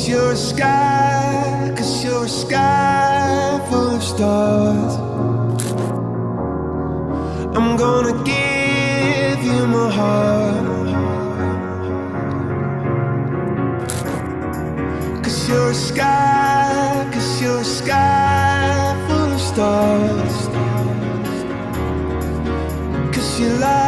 you're a sky, 'cause you're a sky full of stars. I'm gonna give you my heart, 'cause you're a sky, 'cause you're a sky full of stars. 'Cause you lie.